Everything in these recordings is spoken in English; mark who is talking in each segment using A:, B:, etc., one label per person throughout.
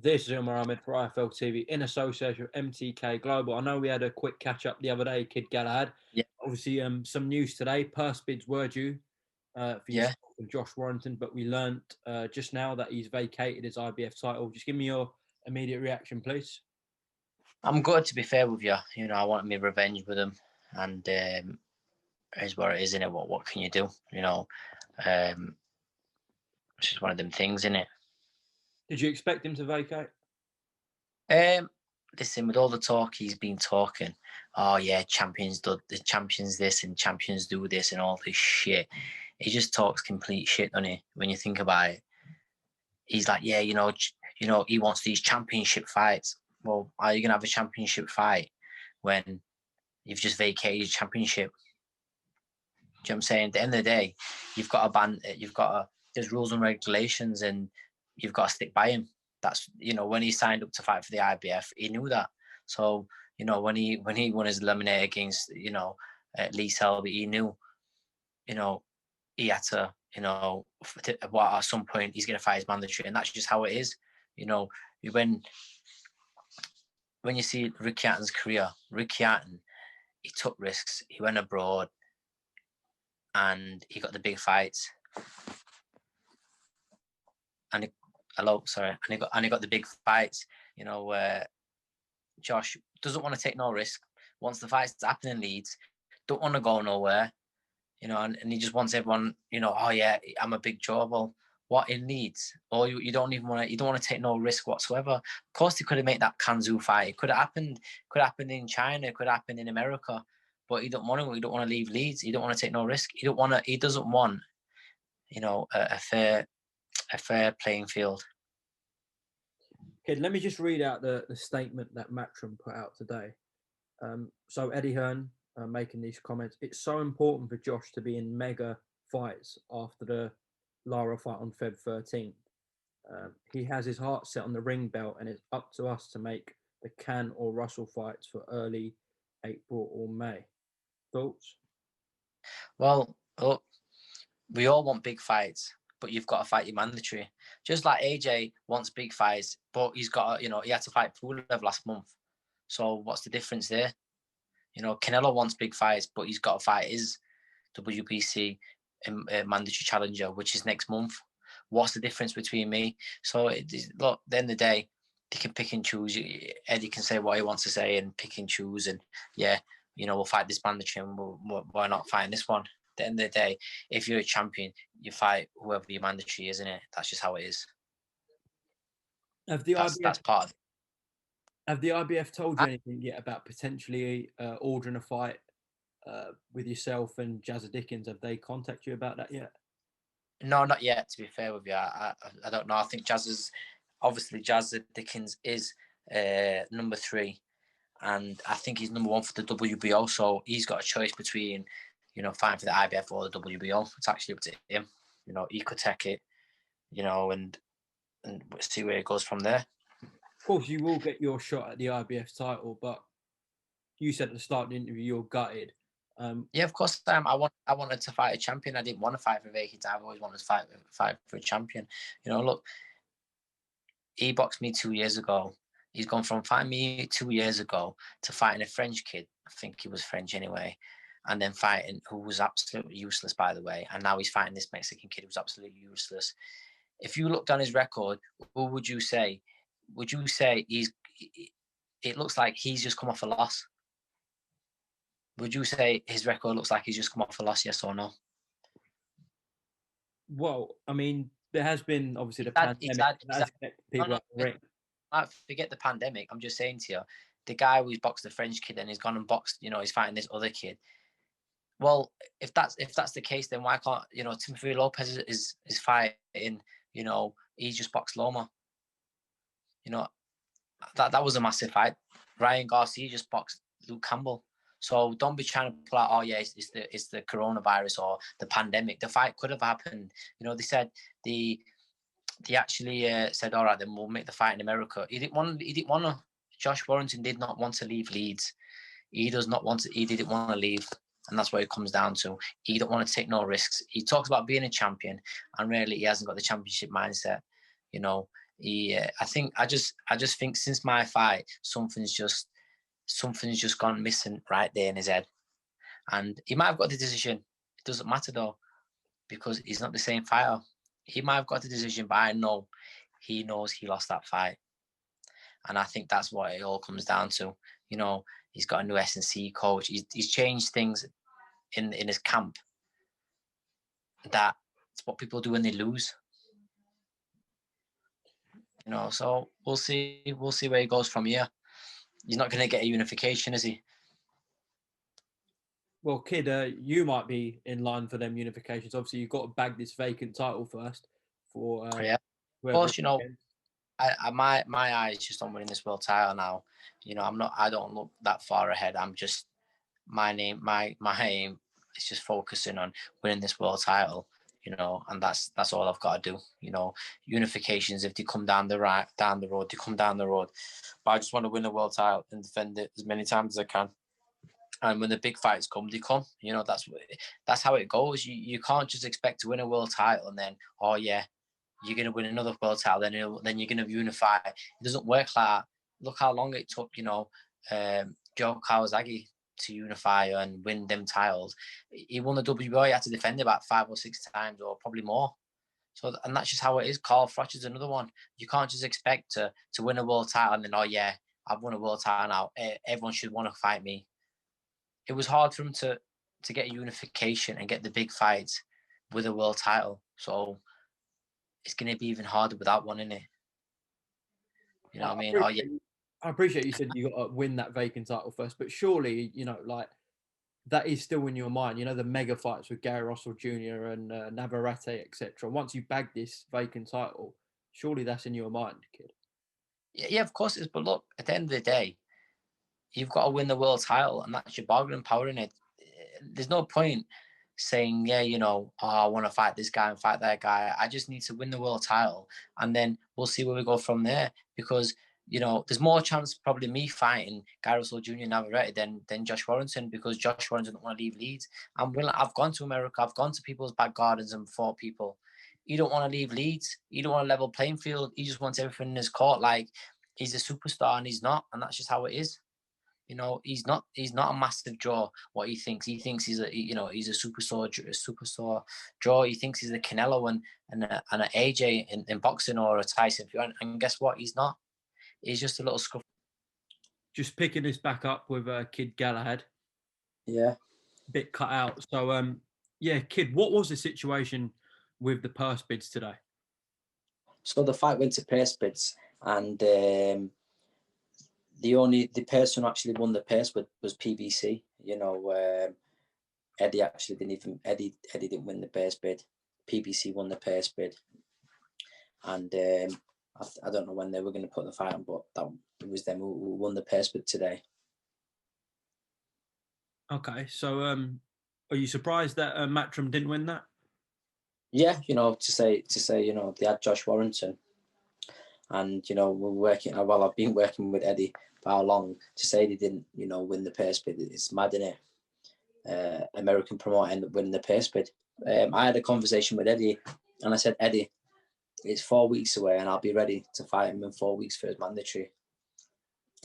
A: This is UMAR AHMED for IFL TV in association with MTK Global. I know we had a quick catch up the other day, Kid Galahad.
B: Yeah.
A: Obviously, some news today. Purse bids were due for yourself and Josh Warrington, but we learnt just now that he's vacated his IBF title. Just give me your immediate reaction, please.
B: I'm good, to be fair with you. You know, I want me revenge with him, and is what it is, innit? What can you do? You know, it's just one of them things, innit?
A: Did you expect him to vacate?
B: Listen, with all the talk he's been talking, oh yeah, champions do the champions this and champions do this and all this shit. He just talks complete shit, doesn't he? When you think about it, he's like, yeah, you know, he wants these championship fights. Well, are you gonna have a championship fight when you've just vacated your championship? Do you know what I'm saying? At the end of the day, you've got there's rules and regulations, and you've got to stick by him. That's, you know, when he signed up to fight for the IBF, he knew that. So, you know, when he won his eliminator against, you know, Lee Selby, he knew, you know, he had to, you know, at some point he's going to fight his mandatory, and that's just how it is. You know, when you see Rick Yarton's career, Rick Yarton, he took risks. He went abroad, and he got the big fights. And he got the big fights. You know, Josh doesn't want to take no risk. Once the fight's happening in Leeds, don't want to go nowhere. You know, and he just wants everyone, you know, oh yeah, I'm a big jaw. Well, what in Leeds? Or you don't want to take no risk whatsoever. Of course, he could have made that Kanzu fight. It could have happened in China. It could have happened in America. But he don't want to. He don't want to leave Leeds. He don't want to take no risk. He doesn't want, you know, a fair playing field.
A: Kid, let me just read out the statement that Matchroom put out today. So Eddie Hearn making these comments. It's so important for Josh to be in mega fights after the Lara fight on Feb 13th. He has his heart set on the ring belt, and it's up to us to make the Can or Russell fights for early April or May. Thoughts?
B: Well, look, we all want big fights, but you've got to fight your mandatory. Just like AJ wants big fights, but he's got to, you know, he had to fight Pulev last month. So what's the difference there? You know, Canelo wants big fights, but he's got to fight his WBC mandatory challenger, which is next month. What's the difference between me? So, look, at the end of the day, they can pick and choose. Eddie can say what he wants to say and pick and choose. And, yeah, you know, we'll fight this mandatory, and why not fight this one? At the end of the day, if you're a champion, you fight whoever your mandatory is, isn't it? That's just how it is. That's part of it.
A: Have the IBF told you anything yet about potentially ordering a fight with yourself and Jazza Dickens? Have they contacted you about that yet?
B: No, not yet, to be fair with you. I don't know. I think Jazza Dickens is number 3. And I think he's number 1 for the WBO. So he's got a choice between, you know, fighting for the IBF or the WBO. It's actually up to him. You know, he could take it, you know, and see where it goes from there.
A: Of course, you will get your shot at the IBF title, but you said at the start of the interview you're gutted.
B: Yeah, of course I am. I wanted to fight a champion. I didn't want to fight for Vacated. I've always wanted to fight for a champion. You know, look, he boxed me 2 years ago. He's gone from fighting me 2 years ago to fighting a French kid. I think he was French anyway. And then fighting, who was absolutely useless, by the way. And now he's fighting this Mexican kid who's absolutely useless. If you look down his record, who would you say? Would you say it looks like he's just come off a loss? Would you say his record looks like he's just come off a loss, yes or no?
A: Well, I mean, there has been obviously the pandemic. People
B: forget the pandemic. I'm just saying to you, the guy who's boxed the French kid and he's gone and boxed, you know, he's fighting this other kid. Well, if that's the case, then why can't, you know, Timothy Lopez is fighting, you know, he just boxed Loma. You know, that was a massive fight. Ryan Garcia just boxed Luke Campbell. So don't be trying to pull out, oh yeah, it's the coronavirus or the pandemic. The fight could have happened. You know, they said they actually said, all right, then we'll make the fight in America. He didn't want to. Josh Warrington did not want to leave Leeds. He didn't want to leave. And that's what it comes down to. He don't want to take no risks. He talks about being a champion, and really he hasn't got the championship mindset. You know, I just think since my fight, something's just gone missing right there in his head. And he might have got the decision. It doesn't matter though, because he's not the same fighter. He might have got the decision, but I know he knows he lost that fight. And I think that's what it all comes down to. You know, he's got a new S&C coach. He's changed things in his camp. That's what people do when they lose. You know, so we'll see where he goes from here. He's not going to get a unification, is he?
A: Well, Kid, you might be in line for them unifications. Obviously, you've got to bag this vacant title first for
B: Yeah. Of course, you know, my eye is just on winning this world title now. You know, I don't look that far ahead. I'm just my aim is just focusing on winning this world title. You know, and that's all I've got to do. You know, unifications, if they come down the road, they come down the road. But I just want to win the world title and defend it as many times as I can. And when the big fights come, they come. You know, that's how it goes. You can't just expect to win a world title and then, oh yeah, you're going to win another world title, then you're going to unify. It doesn't work like that. Look how long it took, you know, Joe Kawasaki to unify and win them titles. He won the WBO, he had to defend it about 5 or 6 times, or probably more. So, and that's just how it is. Carl Froch's another one. You can't just expect to win a world title and then, oh yeah, I've won a world title now. Everyone should want to fight me. It was hard for him to get a unification and get the big fights with a world title. So it's going to be even harder without one, isn't it? You know what I mean? Oh yeah.
A: I appreciate you said you got to win that vacant title first, but surely, you know, like that is still in your mind. You know, the mega fights with Gary Russell Jr. and Navarrete, etc. Once you bag this vacant title, surely that's in your mind, Kid.
B: Yeah, of course it is. But look, at the end of the day, you've got to win the world title, and that's your bargaining power in it. There's no point saying, yeah, you know, oh, I want to fight this guy and fight that guy. I just need to win the world title, and then we'll see where we go from there. Because, you know, there's more chance probably me fighting Gary Russell Jr. Navarrete than Josh Warrington, because Josh Warrington don't want to leave Leeds. I've gone to America. I've gone to people's back gardens and fought people. He don't want to leave Leeds. He don't want a level playing field. He just wants everything in his court. Like, he's a superstar and he's not, and that's just how it is. You know, he's not a massive draw. What he thinks he's a superstar draw. He thinks he's a Canelo and an AJ in boxing, or a Tyson Fury. And guess what? He's not. He's just a little scuff.
A: Just picking this back up with Kid Galahad.
B: Yeah.
A: Bit cut out. So yeah, Kid, what was the situation with the purse bids today?
C: So the fight went to purse bids, and the person who actually won the purse was PBC. You know, Eddie actually Eddie didn't win the purse bid. PBC won the purse bid, and I don't know when they were going to put the fight on, but it was them who won the purse bid today.
A: Okay, so are you surprised that Matchroom didn't win that?
C: Yeah, you know, to say, you know, they had Josh Warrington, and you know, we're working. Well, I've been working with Eddie for how long? To say they didn't, you know, win the purse bid, it's mad, isn't it? American promoter ended up winning the purse bid. I had a conversation with Eddie, and I said, Eddie, it's 4 weeks away, and I'll be ready to fight him in 4 weeks for his mandatory.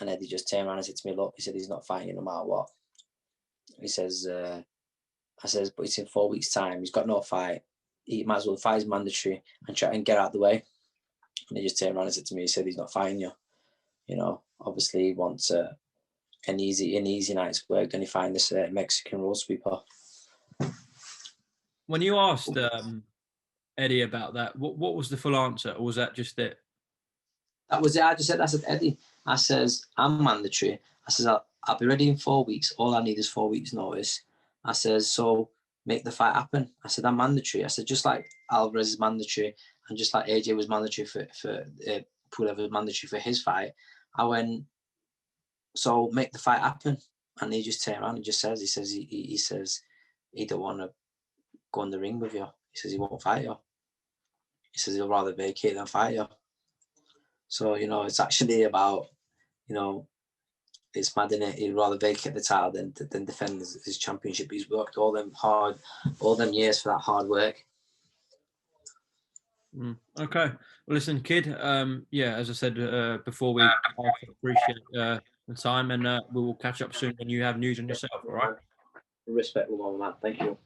C: And Eddie just turned around and said to me, look, he said, he's not fighting no matter what. He says, I says, but it's in 4 weeks' time. He's got no fight. He might as well fight his mandatory and try and get out of the way. And he just turned around and said to me, he said, he's not fighting you. You know, obviously he wants an easy night's work, and he find this Mexican road sweeper.
A: When you asked Eddie about that, what was the full answer, or was that just it?
C: That was it. I said, Eddie, I says, I'm mandatory. I says, I'll be ready in 4 weeks. All I need is 4 weeks notice. I says, so make the fight happen. I said, I'm mandatory. I said, just like Alvarez is mandatory, and just like AJ was mandatory for Pulev was mandatory for his fight. I went, so make the fight happen. And he just turned around and just says, he says he don't want to go in the ring with you. He says he won't fight you. He says he'll rather vacate than fight you. So, you know, it's actually about, you know, it's mad, innit? He'd rather vacate the title than defend his championship. He's worked all them years for that hard work.
A: Okay. Well, listen, kid. Yeah, as I said before, we appreciate the time, and we will catch up soon when you have news on yourself. All right.
C: Respect, my man. Thank you.